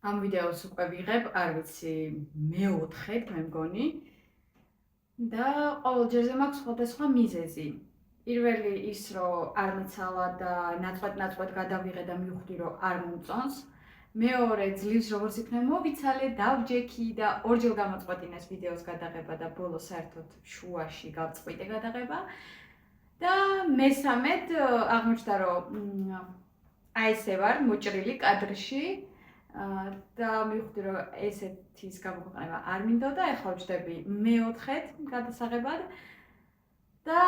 ამ ვიდეოს უკვე ვიღებ, არ ვიცი, მეოთხედ მე მგონი. და ყოველჯერზე მაქვს სხვადასხვა მიზეზი. პირველი ის, რომ არ მეცალა და ნაწყვეტ გადავიღე და მივხვდი, რომ არ მომწონს. მეორე ძლივს როგორც იქნება მოვიცალე, დავჯექი და ორჯერ გამოწყვეტინეს ვიდეოს გადაღება და ბოლოს საერთოდ შუაში გავწყვიტე გადაღება. და მესამედ აღმოჩნდა, რომ აი ესე ვარ მოჭრილი კადრში და მივხვდი, რომ ესეთის გამოქვეყნება არ მინდოდა, ეხლა ვჯდები მეოთხედ გადასაღებად და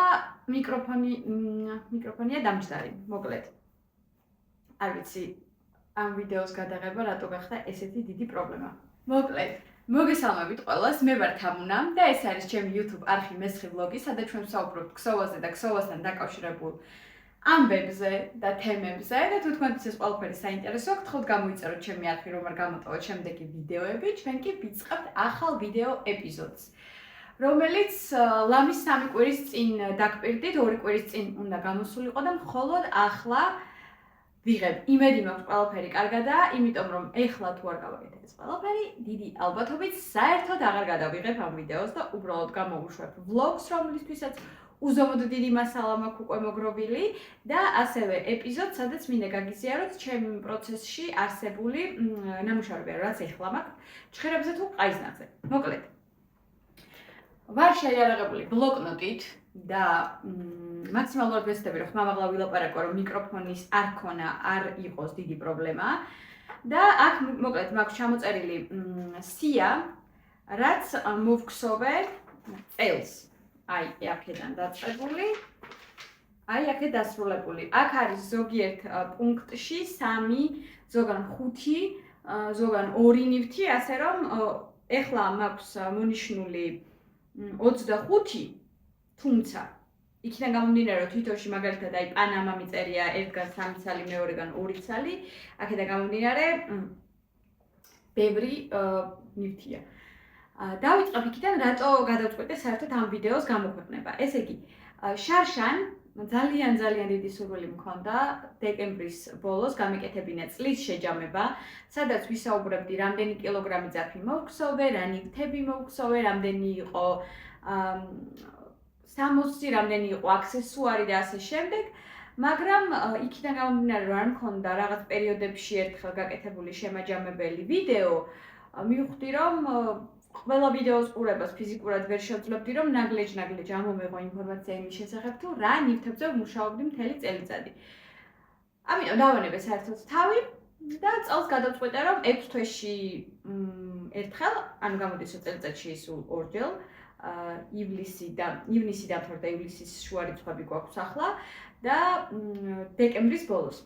მიკროფონია დამჯდარი, მოკლედ. არ ვიცი, ამ ვიდეოს გადაღება რატო გახდა ესეთი დიდი პრობლემა. მოკლედ, მოგესალმებით ყველას, მე ვარ თამუნა და ეს არის ჩემი YouTube არხი მესხი ვლოგი, სადაც ჩვენ ვსაუბრობთ ქსოვაზე და ქსოვასთან დაკავშირებულ ამბებზე და თემებზე და თუ თქვენთვის ეს ყველაფერი საინტერესოა, გთხოვთ გამოიწეროთ ჩემი არხი, რომ არ გამოტოვოთ შემდეგი ვიდეოები, ჩვენ კი ვიწყებთ ახალ ვიდეო ეპიზოდს, რომელიც ლამის 3 კვირის წინ დაგპირდით, 2 კვირის წინ უნდა გამოსულიყო და მხოლოდ ახლა ვიღებ. იმედი მაქვს ყველაფერი კარგადაა, იმიტომ რომ ეხლა თუ არ გავაკეთებ ეს ყველაფერი, დიდი ალბათობით საერთოდ აღარ გადავიღებ ამ ვიდეოს და უბრალოდ გამოვუშვებ ვლოგს, რომლისთვისაც უზომოდ დიდი მასალა მაქვს უკვე მოგროვილი და ასევე ეპიზოდს, სადაც მინდა გაგიზიაროთ ჩემი პროცესში არსებული ნამუშევრები, რაც ეხლა მაქვს, ჭხერებზე თუ ყაიზნებზე. მოკლედ. ვარ შეიარაღებული ბლოკნოტით და მაქსიმალურად ვეცდები, რომ ხმამაღლა ვილაპარაკო, რომ მიკროფონის არ ქონა არ იყოს დიდი პრობლემა და აქ მოკლედ მაქვს ჩამოწერილი სია, რაც მოვქსოვე წელს. აი, აქედან დაწყებული, აი, აქეთ დასრულებული. აქ არის ზოგიერთ პუნქტში 3, ზოგან 5, ზოგან 2 ნივთი, ასე რომ ეხლა მაქვს მონიშნული 25, თუმცა იქიდან გამომდინარე, რომ თვითონში მაგალითად აი პანამა მიწერია ერთგან 3 ცალი, მეორეგან 2 ცალი, აქედან გამომდინარე ბევრი ნივთია. დავიწყებ იქიდან, რატო გადავწყვეტე საერთოდ ამ ვიდეოს გამოქვეყნება. ესე იგი, შარშან ძალიან დიდი სურვილი მქონდა დეკემბრის ბოლოს გამეკეთებინა წლის შეჯამება, სადაც ვისაუბრებდი, რამდენი კილოგრამი ძაფი მოვქსოვე, რა ნივთები მოვქსოვე, რამდენი იყო სამოსი, რამდენი იყო აქსესუარი და ასე შემდეგ, მაგრამ იქიდან გამომდინარე, რომ არ მქონდა რაღაც პერიოდებში ერთხელ გაკეთებული შემაჯამებელი ვიდეო, მივხვდი, რომ ყველა ვიდეოს ყურებას ფიზიკურად ვერ შევძლებდი, რომ ნაგლეჯ ამომეღო ინფორმაცია იმის შესახებ, თუ რა ნივთებზე ვმუშაობდი მთელი წელიწადი. ამიტომ დავანებე საერთოდ თავი და წელს გადავწყვეტე, რომ 6 თვეში ერთხელ, ანუ გამოდის წელიწადში სულ 2 ჯერ, ივნისი დამთავრდა, ივლისის შუა რიცხვები გვაქვს ახლა და დეკემბრის ბოლოს.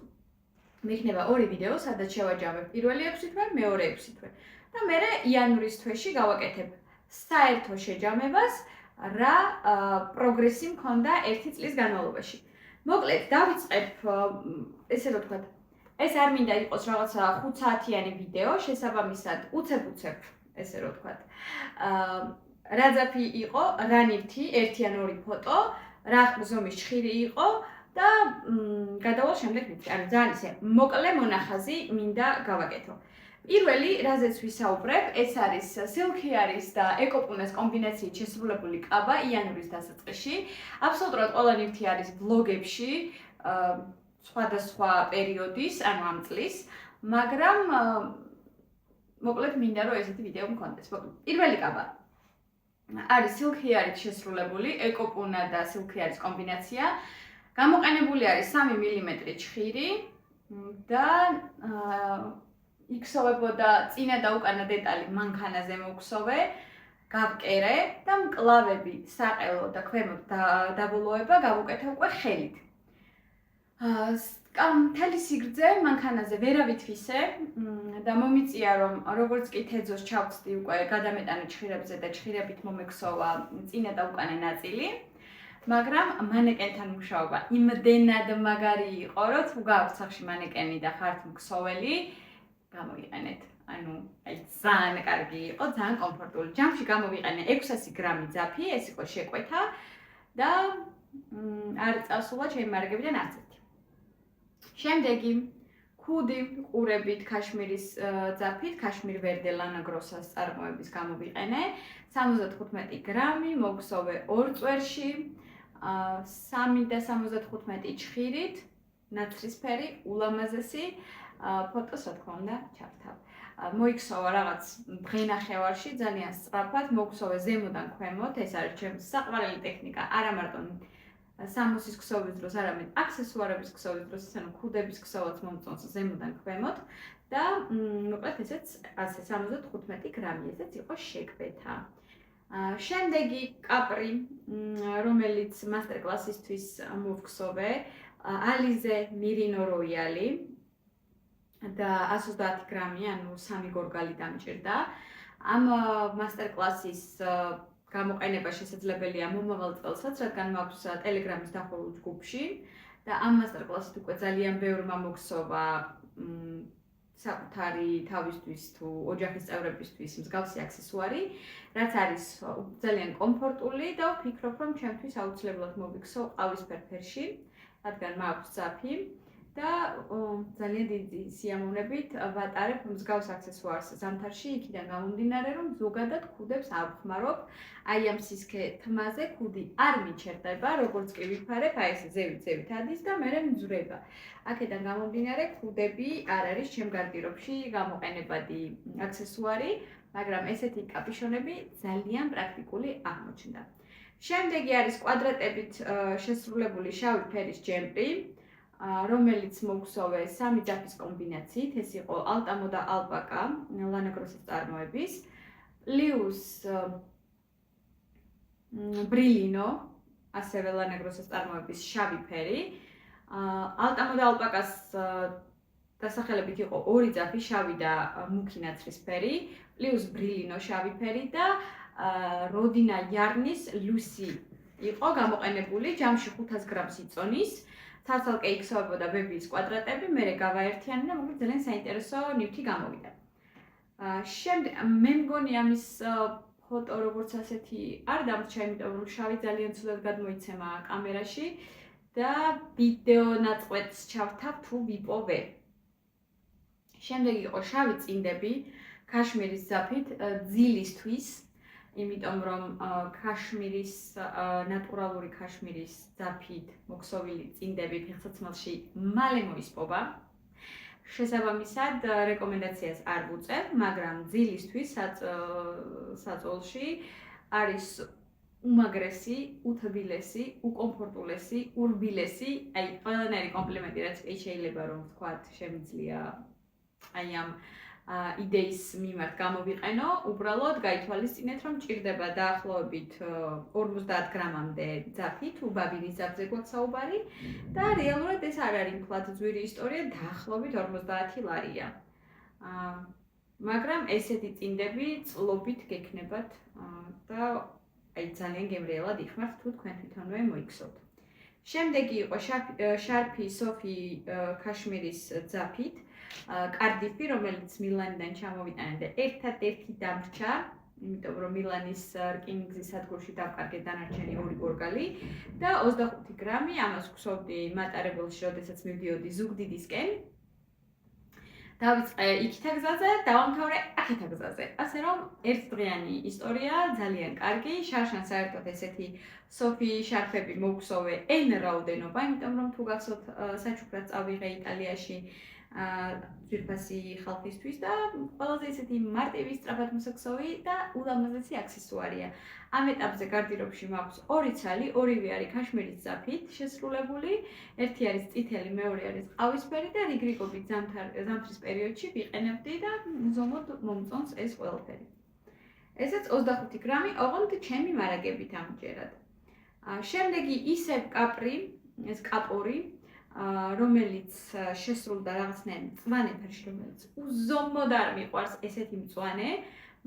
მექნება 2 ვიდეო, სადაც შევაჯამებ პირველი 6 თვე, მეორე 6 თვე. და მერე იანვრის თვეში გავაკეთებ საერთო შეჯამებას, რა პროგრესი მქონდა 1 წლის განმავლობაში. მოკლედ, დავიწყებ, ესე რომ ვთქვათ, ეს არ მინდა იყოს რაღაცა 5 საათიანი ვიდეო, შესაბამისად, უცებ, ესე რომ ვთქვათ. რა ძაფი იყო, რა ნივთი, 1 ან 2 ფოტო, რა ზომის ჭხირი იყო და გადავალ შემდეგ ნივთი. ანუ ძალიან ისე მოკლე მონახაზი მინდა გავაკეთო. პირველი, რაზეც ვისაუბრებ, ეს არის სილქიარის და ეკოპუნეს კომბინაციით შესრულებული კაბა იანვრის დასაწყისში. აბსოლუტურად ყველა ნივთი არის ვლოგებში, სხვადასხვა პერიოდის, ანუ ამ წლის, მაგრამ მოკლედ მინდა, რომ ესეთი ვიდეო მქონდეს. პირველი კაბა არის სილქიარით შესრულებული, ეკოპუნა და სილქიარის კომბინაცია. გამოყენებული არის 3 მმ ჭხირი და იქსოვებოდა წინა და უკანა დეტალი მანქანაზე მოვქსოვე, გავკერე და მკლავები, საყელო და ქვემოთ დაბოლოება გავუკეთე უკვე ხელით. მთელი სიგრძე მანქანაზე ვერავითვისე და მომიწია, რომ როგორც კი თეძოს ჩავწდი უკვე გადამეტანე ჭხირებზე და ჭხირებით მომექსოვა წინა და უკანა ნაწილი. მაგრამ მანეკენთან მუშაობა იმდენად მაგარი იყო, რომ თუ გააქვთ სახში მანეკენი და ხართ მქსოველი, გამოიყენეთ. ანუ აი ძალიან კარგი იყო, ძალიან კომფორტული. ჯამში გამოვიყენე 600 გრამი ძაფი, ეს იყო შეკვეთა და არ წასულა ჩემი მარაგებიდან არც ერთი. შემდეგი ქუდი ყურებით ქაშმირის ძაფით, ქაშმირ ვერდე ლანა გროსას წარმოების გამოვიყენე. 75 გრამი, მოგსოვე 2 წვერში, 3 და 75 ჩხირით, ნაცრისფერი, ულამაზესი, ფოტოს რა თქმა უნდა ჩავთავ. მოიქცევა რაღაც დღენახევარში ძალიან სწრაფად, მოგსოვე ზემოდან ქვემოთ, ეს არის ჩემი საყვარელი ტექნიკა, არა მარტო სამოსის ქსოვის დროს, არამედ აქსესუარების ქსოვის დროს, ანუ ქუდების ქსოვაც მომწონს ზემოდან ქვემოთ და მოკლედ ესეც 175 გრამი, ესეც იყო შეკვეთა. შემდეგი კაპრი, რომელიც მასტერკლასისთვის მოვხსოვე, Alize Merino Royale და 130 გრამი, ანუ 3 გორგალი დამჭირდა. ამ მასტერკლასის გამოყენება შესაძლებელია მომავალ წელსაც, რადგან მაქვს Telegram-ის დახურულ ჯგუფში და ამ მასტერკლასით უკვე ძალიან ბევრმა მოგსოვა საკუთარი თავისთვის თუ ოჯახის წევრებისთვის მსგავსი აქსესუარი, რაც არის ძალიან კომფორტული და ვფიქრობ, რომ ჩემთვის აუცილებლად მოვიქცევ ყავისფერ ფერში, რადგან მაქვს ძაფი და ძალიან დიდი სიამოვნებით ვატარებ მსგავს აქსესუარს ზამთარში, იქიდან გამომდინარე, რომ ზოგადად ქუდებს არ ვხმარობ. აი ამ სისქე თმაზე ქუდი არ მიჩერდება, როგორც კი ვიფარებ, აი ეს ზევით ადის და მერე მძვრება. აქედან გამომდინარე, ქუდები არ არის ჩემ გარდირობში გამოყენებადი აქსესუარი, მაგრამ ესეთი კაპიშონები ძალიან პრაქტიკული აღმოჩნდა. შემდეგი არის კვადრატებით შესრულებული შავი ფერის ჯემპრი, რომელიც მოგსოვე 3 ძაფის კომბინაციით, ეს იყო ალტამო და ალპაკა, ლანა გროსის წარმოების, პლუს ბრილინო, ასევე ლანა გროსის წარმოების შავი ფერი. ალტამო და ალპაკას დასახელებით იყო 2 ძაფი, შავი და მუქი ნაცრისფერი, პლუს ბრილინო შავი ფერი და როდინა იარნის ლუსი იყო გამოყენებული ჯამში 500 გრამს იწონის. ცალ-ცალკე იქცევებოდა ბებიის კვადრატები, მერე გავაერთიანე და მოკლედ ძალიან საინტერესო ნივთი გამოვიდა. მე მგონი ამის ფოტო როგორც ასეთი არ დამრჩა, იმიტომ რომ შავი ძალიან ცუდად გადმოიცემა კამერაში და ვიდეო ნაწყვეტს ჩავთავ თუ ვიპოვე. შემდეგი იყო შავი წინდები ქაშმირის ძაფით ძილისთვის, იმიტომ რომ ქაშმირის ნატურალური ქაშმირის ძაფით მოქსოვილი წინდები ფეხსაცმელში მალე მოისპობა. შესაბამისად რეკომენდაციას არ ვუწევ, მაგრამ ძილისთვის საწოლში არის უმაგრესი, უთბილესი, უკომფორტულესი, ურბილესი, აი ყველანაირი კომპლიმენტი რაც შეიძლება რომ ვთქვათ, შემიძლია აი ამ იდეის მიმართ გამოვიყენო, უბრალოდ გაითვალისწინეთ, რომ ჭირდება დაახლოებით 50 გრამამდე ძაფი, თუ ბაბინის ძაფზე გვაქვს საუბარი და რეალურად ეს არ არის მთლად ძვირი ისტორია, დაახლოებით 50 ლარია. მაგრამ ესეთი წინდები წლობით გექნებათ და აი ძალიან გემრიელად იხმართ, თუ თქვენ თვითონვე მოიქცევთ. შემდეგი იყო შარფი სოფი ქაშმირის ძაფით, კარდიფი, რომელიც მილანიდან ჩამოვიტანე და ერთადერთი დამრჩა, იმიტომ რომ მილანის რკინიგზის სადგურში დავკარგე დანარჩენი 2 გორგალი და 25 გრამი, ამას ვქვსოვდი მატარებელში, როდესაც მივდიოდი ზუგდიდისკენ. დავიწყე იქითა გზაზე, დავამთავრე აქეთა გზაზე. ასე რომ ერთდღიანი ისტორია, ძალიან კარგი, შარშან საერთოდ ესეთი სოფი შარფები მოგხსოვე ენ რაოდენობა, იმიტომ რომ თუ გახსოვთ საჩუქრად წავიღე იტალიაში ძვირფასი ხალხისთვის და ყველაზე ისეთი მარტივი, სწრაფად მოსაქსოვი და ულამაზესი აქსესუარია. ამ ეტაპზე გარდირობში მაქვს 2 ცალი, ორივე არის ქაშმირის ძაფით შესრულებული, ერთი არის წითელი, მეორე არის ყავისფერი და რიგრიგობით ზამთრის პერიოდში ვიყენებდი და ზომოდ მომწონს ეს ყველაფერი. ესეც 25 გრამი, ოღონდ ჩემი მარაგებით ამჯერად. შემდეგი ისევ კაპრი, ეს კაპორი, რომელიც შესრულდა რაღაცნაირ მწვანე ფერში, რომელიც უზომოდ არ მიყვარს ესეთი მწვანე,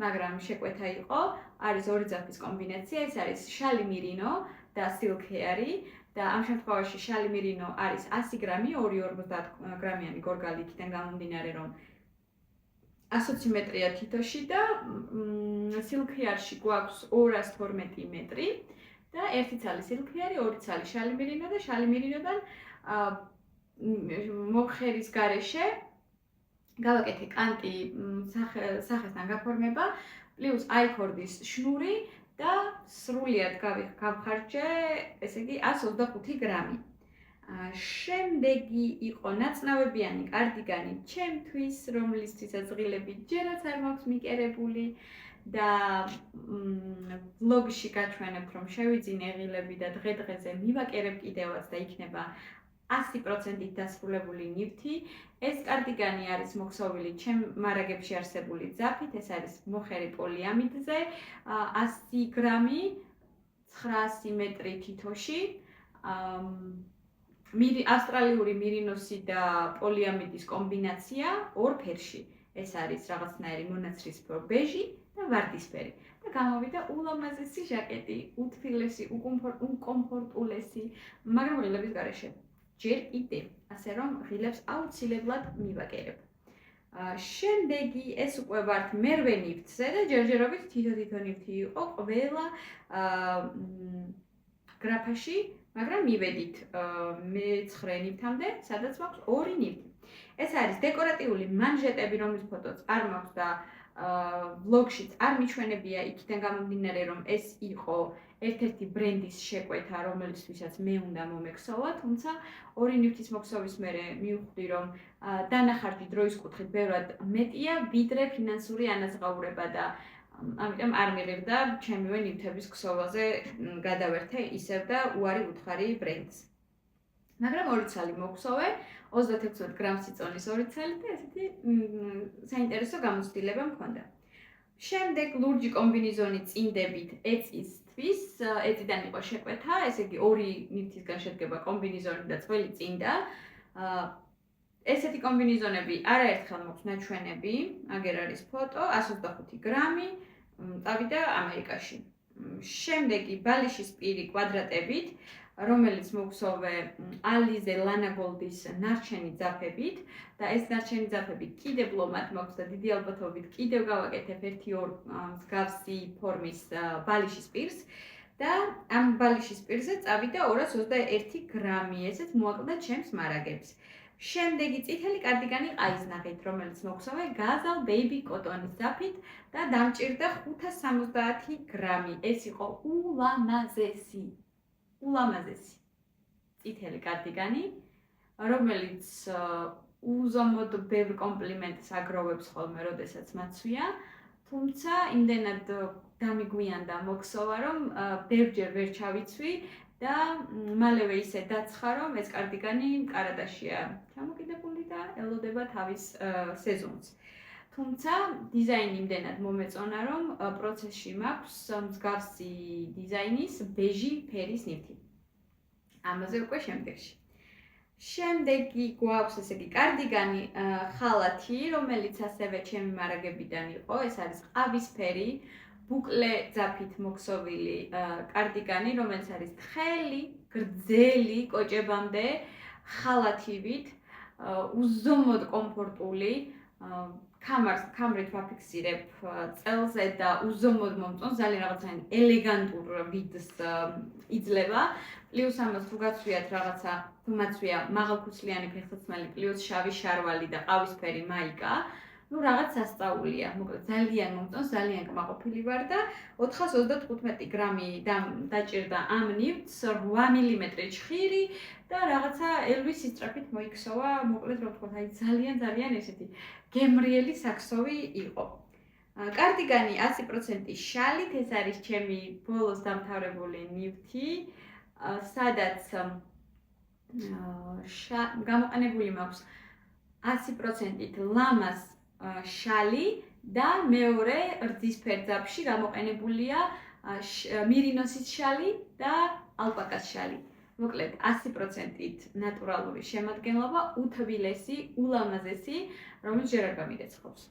მაგრამ შეკვეთა იყო, არის 2 ძაფის კომბინაცია, ეს არის შალი მირინო და silk hair და ამ შემთხვევაში შალი მირინო არის 100 გრამი, 250 გრამიანი გორგალი იქიდან გამომდინარე, რომ 120 მეტრია თითოში და silk hair-ში გვაქვს 212 მეტრი და 1 ცალი silk hair, 2 ცალი შალი მირინო და შალი მირინოდან მოხერის გარეშე გავაკეთე კანტი სახესთან გაფორმება, პლუს აიქორდის შნური და სრულიად გავხარჯე, ესე იგი 125 გრამი. შემდეგი იყო ნაწნავებიანი კარდიგანი ჩემთვის, რომლისთვისაც ღილები ჯერაც არ მაქვს მიკერებული და ვლოგში გაჩვენებთ, რომ შევიძინე ღილები და დღე-დღეზე მივაკერებ კიდევაც და იქნება 100%-ით დასრულებული ნივთი. ეს კარდიგანი არის მოქსოვილი ჩემ მარაგებში არსებული ძაფით, ეს არის მოხერი პოლიამიდზე, 100 გრამი, 900 მეტრი თითოში. ავსტრალიური მირინოსი და პოლიამიდის კომბინაცია ორ ფერში. ეს არის რაღაცნაირი მონაცრისფრო ბეჟი და ვარდისფერი. და გამოვიდა ულამაზესი ჟაკეტი, უთბილესი, უკომფორტულესი, მაგრამ ღილების გარეშე. ჯერ კიდე, ასე რომ ღილებს აუცილებლად მივაკერებ. შემდეგი ეს უკვე ვართ მერვე ნივთზე და ჯერჯერობით თითო ნივთი იყო ყველა გრაფაში, მაგრამ მივედით მე-9 ნივთამდე, სადაც მაქვს 2 ნივთი. ეს არის დეკორატიული მანჟეტები, რომლის ფოტოც არ მაქვს და ვლოგშიც არ მიჩვენებია, იქიდან გამომდინარე, რომ ეს იყო ერთ-ერთი ბრენდის შეკვეთა, რომელიცთვისაც მე უნდა მომექსოვა, თუმცა 2 ნივთის მოქსოვის მერე მივხვდი, რომ დანახარჯი დროის კუთხით ბევრად მეტია, ვიდრე ფინანსური ანაზღაურება და ამიტომ არ მიღებდა ჩემივე ნივთების ქსოვაზე გადავერთე ისევ და უარი უთხარი ბრენდს. მაგრამ 2 ცალი მოვქსოვე, 36 გრამს იწონის 2 ცალი და ესეთი საინტერესო გამოცდილება მქონდა. შემდეგ ლურჯი კომბინიზონი წინდებით ეწისთვის, ეწიდან იყო შეკვეთა, ესე იგი 2 ნივთისგან შედგება კომბინიზონი და წველი წინდა. ესეთი კომბინიზონები არაერთხელ მაქვს ნაჩვენები, აგერ არის ფოტო, 125 გრამი, წავიდა ამერიკაში. შემდეგი ბალიშის პირი კვადრატებით, რომელიც მოვქსოვე ალიზე ლანაგოლდის ნარჩენი ძაფებით და ეს ნარჩენი ძაფები კიდევ ლომად მაქვს და დიდი ალბათობით კიდევ გავაკეთებ 1-2 მსგავსი ფორმის ბალიშის პირს და ამ ბალიშის პირზე წავიდა 221 გრამი, ესეც მოაკლდა ჩემს მარაგებს. შემდეგი წითელი კარდიგანი ყაიზნახით, რომელიც მოვქსოვე გაზალ ბეიბი კოტონის ძაფით და დამჭირდა 570 გრამი. ეს იყო ულამაზესი წითელი კარდიგანი, რომელიც უზომოდ ბევრ კომპლიმენტს აგროვებს ხოლმე, როდესაც მაცვია, თუმცა იმდენად დამიგვიანდა მოქსოვა, რომ ბევრჯერ ვერ ჩავიცვი და მალევე ისე დაცხა, რომ ეს კარდიგანი კარადაშია ჩამოკიდებული და ელოდება თავის სეზონს. თუმცა დიზაინი იმდენად მომეწონა, რომ პროცესში მაქვს მსგავსი დიზაინის ბეჟი ფერის ნივთი. ამაზე უკვე შემდეგში. შემდეგი გვაქვს ესე იგი კარდიგანი ხალათი, რომელიც ასევე ჩემი მარაგებიდან იყო, ეს არის ყავისფერი, ბუკლე ძაფით მოქსოვილი კარდიგანი, რომელიც არის თხელი, გრძელი კოჭებამდე ხალათივით, უზომოდ კომფორტული, კამრით ვაფიქსირებ წელზე და უზომოდ მომწონს, ძალიან რაღაცა ელეგანტურ ვიდს იძლევა. პლუს ამას თუ გაცვიათ რაღაცა, თუ მაცვია მაღალქუცლიანი ფეხსაცმელი, პლუს შავი შარვალი და ყავისფერი მაიკა, ну რაღაც სასწაულია. მოკლედ ძალიან მომწონს, ძალიან კმაყოფილი ვარ და 425 გრამი დაჭირდა ამ ნივთს, 8 მმ ჭხირი და რაღაცა ელვის სისწრაფით მოიქსოვა, მოკლედ რა ვთქვა, აი ძალიან ესეთი გემრიელი საქსოვი იყო. კარდიგანი 100% შალით, ეს არის ჩემი ბოლოს დამთავრებული ნივთი, სადაც გამოყენებული მაქვს 100%-ით ლამას შალი და მეორე რძისფერ ძაფში გამოყენებულია მირინოსის შალი და ალპაკას შალი. მოკლედ 100%-ით ნატურალური შემადგენლობა, უთბილესი, ულამაზესი, რომელიც ჯერ არ გამირეცხობს.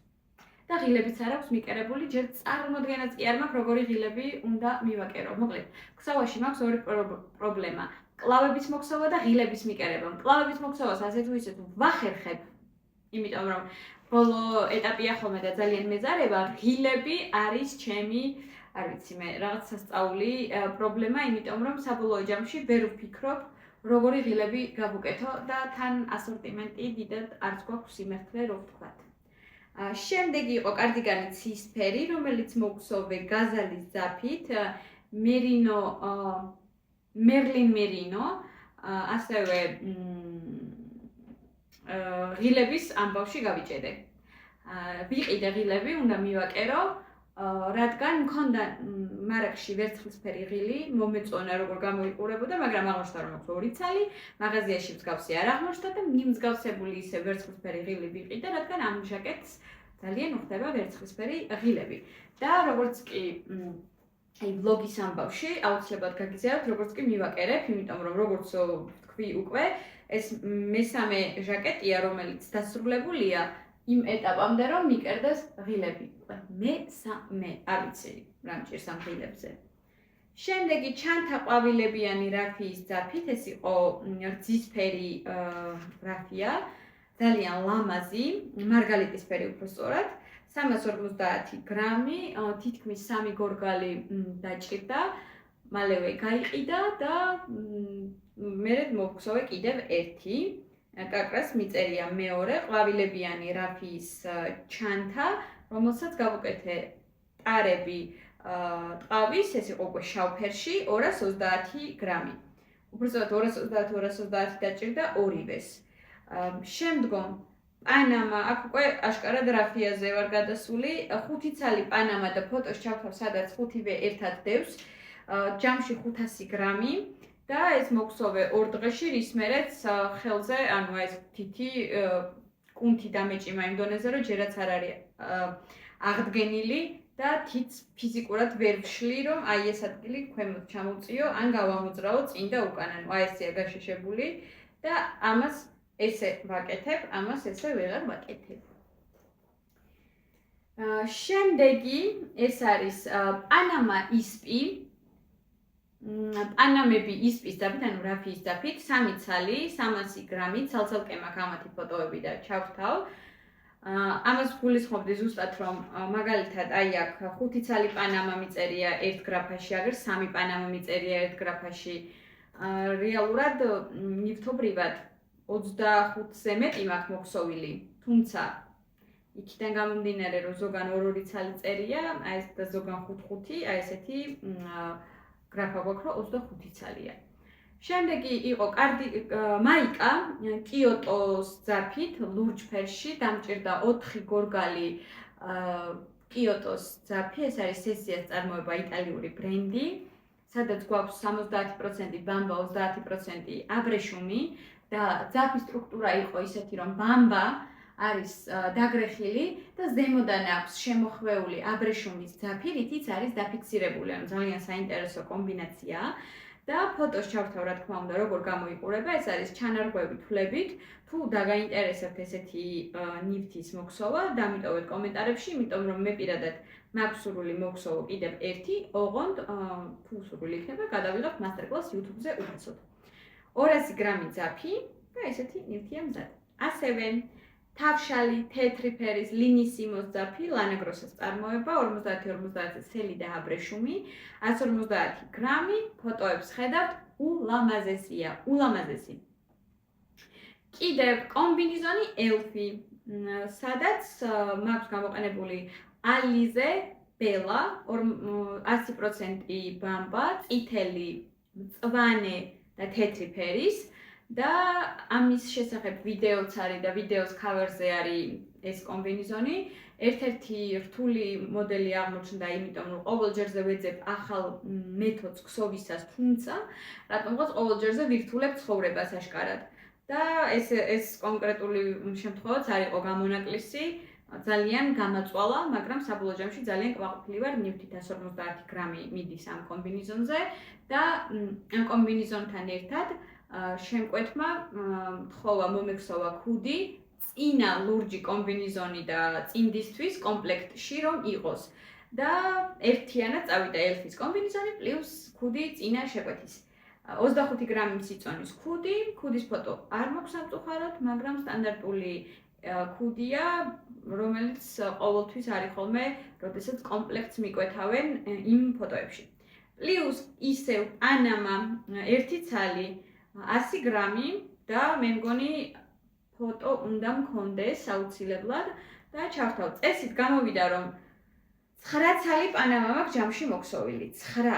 და ღილებიც არ აქვს მიკერებული, ჯერ წარმოდგენაც კი არ მაქვს, როგორი ღილები უნდა მივაკერო. მოკლედ, ქსოვაში მაქვს 2 პრობლემა. კლავების მოქსოვა და ღილების მიკერება. კლავების მოქსოვას ასე თუ ისე თუ ვახერხებ, იმიტომ რომ ბოლო ეტაპია ხოლმე და ძალიან მეზარება, ღილები არის ჩემი, არ ვიცი მე, რაღაც სასწაული პრობლემა, იმიტომ რომ საბოლოო ჯამში ვერ ვფიქრობ, როგორი ღილები გავუკეთო და თან ასორტიმენტი დიდად არც გვაქვს სიმართლე, რო ვთქვათ. შემდეგი იყო კარდიგანი ცისფერი, რომელიც მოგვსოვე გაზალის ძაფით, მერლინ მერინო, ასევე ღილების ამბავში გავიჭედე. ვიყიდე ღილები, უნდა მივაკერო, რადგან მქონდა მარაგში ვერცხლისფერი ღილი, მომეწონა როგორ გამოიყურებოდა, მაგრამ აღმოჩნდა რომ აქვს 2 ცალი, მაღაზიაში მსგავსი არ აღმოჩნდა და მიმსგავსებული ისე ვერცხლისფერი ღილი ვიყიდე, რადგან ამ ჟაკეტს ძალიან უხდება ვერცხლისფერი ღილები. და როგორც კი ვლოგის ამბავში აუცილებლად გაგიზიარებთ, როგორც კი მივაკერებ, იმიტომ რომ როგორც თქვი უკვე, ეს მესამე ჟაკეტია, რომელიც დასრულებულია იმ ეტაპამდე, რომ მიკერდეს ღილები. მესამე, არ ვიცი, რა მჭირს ამ ღილებზე. შემდეგი ჩანთა ყვავილებიანი რაფიის ძაფით, ეს იყო რძისფერი რაფია, ძალიან ლამაზი, მარგალიტისფერი უფრო სწორად, 350 გრამი, თითქმის 3 გორგალი დაჭირდა, მალევე გაიყიდა და მე მოვხსოვე კიდევ ერთი. კაკრას მიწერია მეორე ყვავილებიანი რაფიის ჩანთა, რომელსაც გავუკეთე ტარები ტყავის, ეს იყო უკვე შავფერში, 230 გრამი. უბრალოდ 230 დაჭირდა ორივეს. შემდგომ პანამა, აქ უკვე აშკარად რაფიაზე ვარ გადასული, 5 ცალი პანამა და ფოტოს ჩავთავ, სადაც 5-ვე ერთად დევს, ჯამში 500 გრამი. და ეს მოგვსოვე 2 დღეში, რის მერეც ხელზე, ანუ ეს თითი კუნთი დამეჭიმა იმ დონეზე, რომ ჯერაც არ არის აღდგენილი და თითს ფიზიკურად ვერ ვშლი, რომ აი ეს ადგილი ქვემოთ ჩამოვწიო, ან გავამოძრაო წინ და უკან, ანუ აი ესეა გაშეშებული და ამას ესე ვაკეთებ, ამას ესე ვეღარ ვაკეთებ. შემდეგი ეს არის პანამა ისპი. პანამები ისპის ძაფით, ანუ რაფიის ძაფით, 3 ცალი, 300 გრამი, ცალ-ცალკე მაქვს ამათი ფოტოები და ჩავთავ. ამას გულისხმობდი ზუსტად, რომ მაგალითად აი აქ 5 ცალი პანამა მიწერია ერთ გრაფაში, აგერ 3 პანამა მიწერია ერთ გრაფაში. რეალურად ნივთობრივად 25-ზე მეტი მაქვს მოხსოვილი, თუმცა იქიდან გამომდინარე, რომ ზოგან 2-2 ცალი წერია, აი ეს და ზოგან 5-5, აი ესეთი გრაფა გვაქვს, რომ 25 ცალია. შემდეგი იყო მაიკა კიოტოს ძაფით, ლურჯ ფერში, დამჭირდა 4 გორგალი კიოტოს ძაფი, ეს არის სესიას წარმოება იტალიური ბრენდი, სადაც გვაქვს 70% ბამბა, 30% აბრეშუმი და ძაფის სტრუქტურა იყო ისეთი, რომ ბამბა არის დაგრეხილი და ზემოდან აქვს შემოხვეული აბრეშუმის ძაფი, რითიც არის დაფიქსირებული, ანუ ძალიან საინტერესო კომბინაციაა. და ფოტოს ჩავთავ, რა თქმა უნდა, როგორ გამოიყურება, ეს არის ჩანარგვევი თვლებით. თუ დაგაინტერესებთ ესეთი ნივთის მოხსოვა, დამიტოვეთ კომენტარებში, იმიტომ რომ მე პირადად მაქვს სურვილი მოგხსოვო კიდევ ერთი, ოღონდ თუ სურვილი იქნება, გადავიღებ მასტერკლას YouTube-ზე უფასოდ. 200 გრამი ძაფი და ესეთი ნივთია მზად. ასევე თავშალი თეთრი ფერის ლინისიმოს ძაფი, ლანაგროსას წარმოება, 50-50 სელი და აბრეშუმი, 150 გრამი, ფოტოებს ხედავთ, ულამაზესია, ულამაზესი. კიდევ კომბინიზონი ელფი, სადაც მაქვს გამოყენებული ალიზე ბელა, 100% ბამბა, წითელი, მწვანე და თეთრი ფერის. და ამის შესახებ ვიდეოც არის და ვიდეოს cover-ზე არის ეს კომბინიზონი. ერთ-ერთი რთული მოდელი აღმოჩნდა, იმიტომ რომ ყოველ ჯერზე ვეძებ ახალ მეთოდს ქსოვისას, თუმცა რატომღაც ყოველ ჯერზე ვირთულებ ცხოვრებას აშკარად. და ეს კონკრეტული შემთხვევაც არ იყო გამონაკლისი, ძალიან გამაწვალა, მაგრამ საბოლოო ჯამში ძალიან კმაყოფილი ვარ, ნივთით 150 გრამი მიდის ამ კომბინიზონზე და ამ კომბინიზონთან ერთად შემკვეთმა თხოვა მომექსოვა ქუდი, წინა ლურჯი კომბინიზონი და წინდისთვის კომპლექტში რომ იყოს. და ერთიანად წავიდა ელფის კომბინიზონი პლუს ქუდი წინა შეკვეთის. 25 გრამი სიწონის ქუდი, ქუდის ფოტო არ მაქვს სამწუხაროდ, მაგრამ სტანდარტული ქუდია, რომელიც ყოველთვის არის ხოლმე, როდესაც კომპლექტს მიკვეთავენ იმ ფოტოებში. პლუს ისევ პანამა ერთი ცალი 100 გრამი და მე მგონი ფოტო უნდა მქონდეს აუცილებლად, და ჩავთავ წესით გამოვიდა რომ 9 ცალი პანამა მაქვს ჯამში მოქსოვილი 9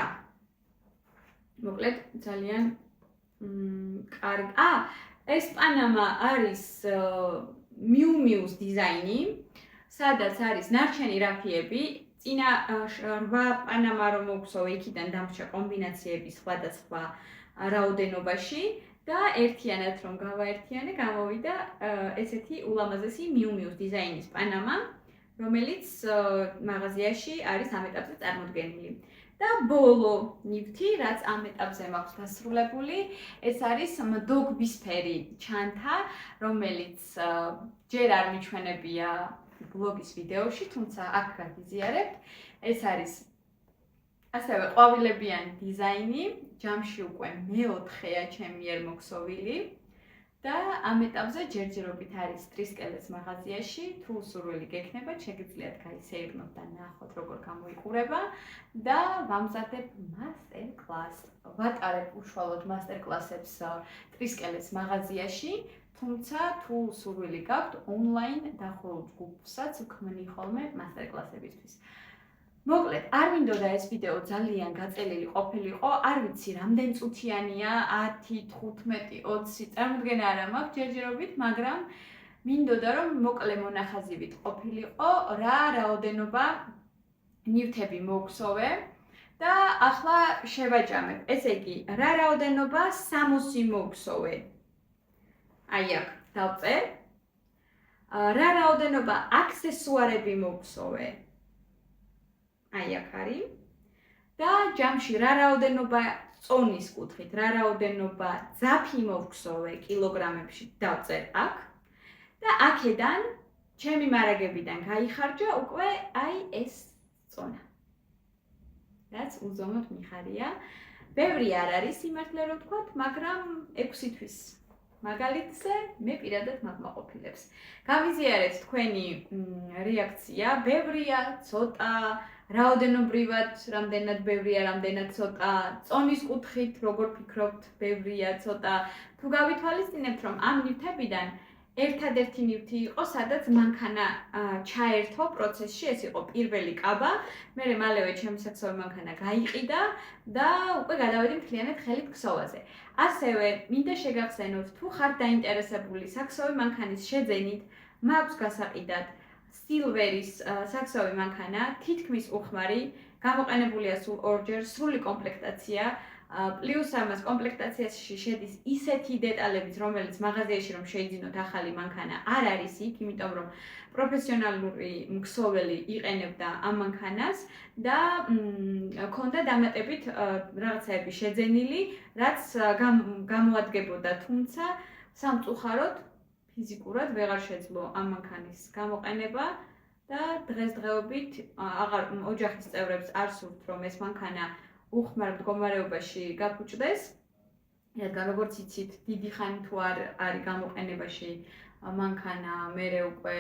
მოკლედ ძალიან კარგი ეს პანამა არის მიუმიუს დიზაინი სადაც არის ნარჩენი რაფიები წინა 8 პანამა რომ მოგვსოვე იქიდან დამრჩა კომბინაციები სხვადასხვა რაოდენობაში და ერთიანად რომ გავაერთიანე გამოვიდა ესეთი ულამაზესი მიუმიუს დიზაინის პანამა რომელიც მაღაზიაში არის ამ ეტაპზე წარმოდგენილი და ბოლო ნივთი რაც ამ ეტაპზე მაქვს დასრულებული ეს არის მდოგბისფერი ჩანთა რომელიც ჯერ არ მიჩვენებია ბლოგის ვიდეოში თუმცა აქ გაგიზიარებთ ეს არის ასევე ყვავილებიანი დიზაინი ჯამში უკვე მე-4-ია ჩემი მიერ მოქსოვილი და ამ ეტაპზე ჯერჯერობით არის ტრისკელეს მაღაზიაში თუ სურვილი გექნებათ შეგიძლიათ გაისეირნოთ და ნახოთ როგორ გამოიყურება და ვამზადებ მასტერ კლას ვატარებ უშუალოდ მასტერ კლასებს ტრისკელეს მაღაზიაში თუმცა თუ სურვილი გაქვთ ონლაინ დახურულ ჯგუფსაც ვქმნი ხოლმე მასტერ კლასებისთვის მოკლედ, არ მინდოდა ეს ვიდეო ძალიან გაწელილი ყოფილიყო, არ ვიცი რამდენ წუთიანია, 10, 15, 20, წარმოდგენა არ მაქვს ჯერჯერობით, მაგრამ მინდოდა რომ მოკლე მონახაზივით ყოფილიყო, რა რაოდენობა ნივთები მოვქსოვე და ახლა შევაჯამებ. ესე იგი, რა რაოდენობა 60 მოვქსოვე. აი აქ დავწერ. რა რაოდენობა აქსესუარები მოვქსოვე. აი აქ არის და ჯამში რა რაოდენობა წონის კუთხით, რა რაოდენობა ძაფი მოვქსოვე კილოგრამებში დავწერ აქ და აქედან ჩემი მარაგებიდან გაიხარჯა უკვე აი ეს წონა. რაც უზომოდ მიხარია. ბევრი არ არის სიმართლე რომ ვთქვათ, მაგრამ 6 თვის მაგალითზე მე პირადად მაგმაყოფილებს. გავიზიარეთ თქვენი რეაქცია, ბევრია, ცოტა რაოდენობრივად, რამდენად ბევრია, რამდენად ცოტა, წონის კუთხით, როგორ ფიქრობთ, ბევრია, ცოტა. თუ გავითვალისწინებთ, რომ ამ ნივთებიდან ერთადერთი ნივთი იყო, სადაც მანქანა ჩაერთო პროცესში, ეს იყო პირველი კაბა, მერე მალევე ჩემი საქსოვე მანქანა გაიყიდა და უკვე გადავედი მთლიანად ხელით ქსოვაზე. ასევე მინდა შეგახსენოთ, თუ ხართ დაინტერესებული საქსოვე მანქანის შეძენით, მაქვს გასაყიდად სილვერის საქსოვე მანქანა, თითქმის უხმარი, გამოყენებულია სულ ორჯერ, სრული კომპლექტაცია, პლუს ამას კომპლექტაციაში შედის ისეთი დეტალებიც, რომელიც მაღაზიაში რომ შეიძინოთ ახალი მანქანა არ არის იქ, იმიტომ რომ პროფესიონალური მქსოველი იყენებდა ამ მანქანას და ქონდა დამატებით რაღაცები შეძენილი, რაც გამოადგებოდა, თუმცა სამწუხაროდ ფიზიკურად ვეღარ შეძლო ამ მანქანის გამოყენება და დღესდღეობით ოჯახის წევრებს არ სურთ რომ ეს მანქანა უხმარ მდგომარეობაში გაფუჭდეს. რადგან როგორც იცით, დიდი ხანი თუ არ არის გამოყენებაში მანქანა, მერე უკვე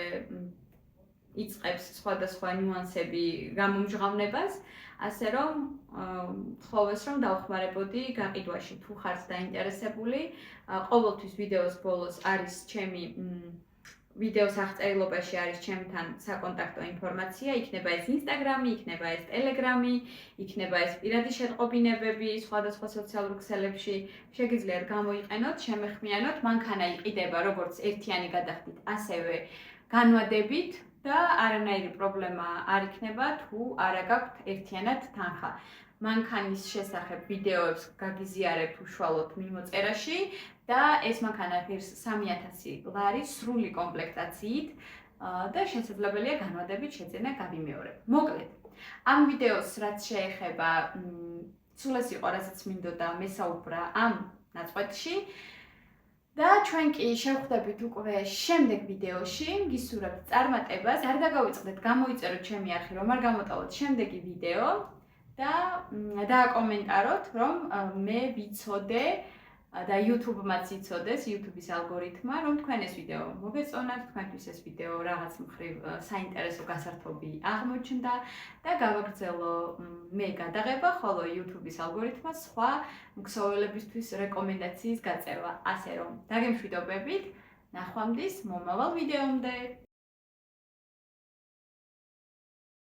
იწყებს სხვადასხვა ნიუანსები გამომჟღავნებას, ასე რომ თხოვეს რომ დავხმარებოდი გაყიდვაში თუ ხართ დაინტერესებული. ყოველთვის ვიდეოს ბოლოს არის ჩემი ვიდეოს აღწერილობაში არის ჩემთან საკონტაქტო ინფორმაცია, იქნება ეს ინსტაგრამი, იქნება ეს ტელეგრამი, იქნება ეს პირადი შეტყობინებები სხვადასხვა სოციალურ ქსელებში. შეგიძლიათ გამოიყენოთ, შემეხმიანოთ, მანქანა იყიდება როგორც ერთიანი გადახდით, ასევე განვადებით და არანაირი პრობლემა არ იქნება, თუ არა გაქვთ ერთიანად თანხა. მანქანის შესახებ ვიდეოებს გაგიზიარებთ უშუალოდ მიმოწერაში და ეს მანქანა ღირს 3000 ლარი სრული კომპლექტაციით და შესაძლებელია განვადებით შეძენა გავიმეორებ. მოკლედ, ამ ვიდეოს რაც შეეხება სულ ეს იყო, რასაც მინდოდა მესაუბრა ამ ნაწყვეტში და ჩვენ კი შევხვდებით უკვე შემდეგ ვიდეოში, გისურვებთ წარმატებას, არ დაგავიწყდეთ გამოიწეროთ ჩემი არხი, რომ არ გამოტოვოთ შემდეგი ვიდეო და დააკომენტაროთ, რომ მე ვიცოდე და YouTube-მაც იცოდეს, YouTube-ის ალგორითმა, რომ თქვენ ეს ვიდეო მოგეწონათ, თქვენთვის ეს ვიდეო რაღაც მხრივ საინტერესო გასართობი აღმოჩნდა და გავაგრძელო მე გადაღება, ხოლო YouTube-ის ალგორითმა სხვა მგზავრებისთვის რეკომენდაციის გაწევა. ასე რომ, დაგემშვიდობებით, ნახვამდის მომავალ ვიდეომდე.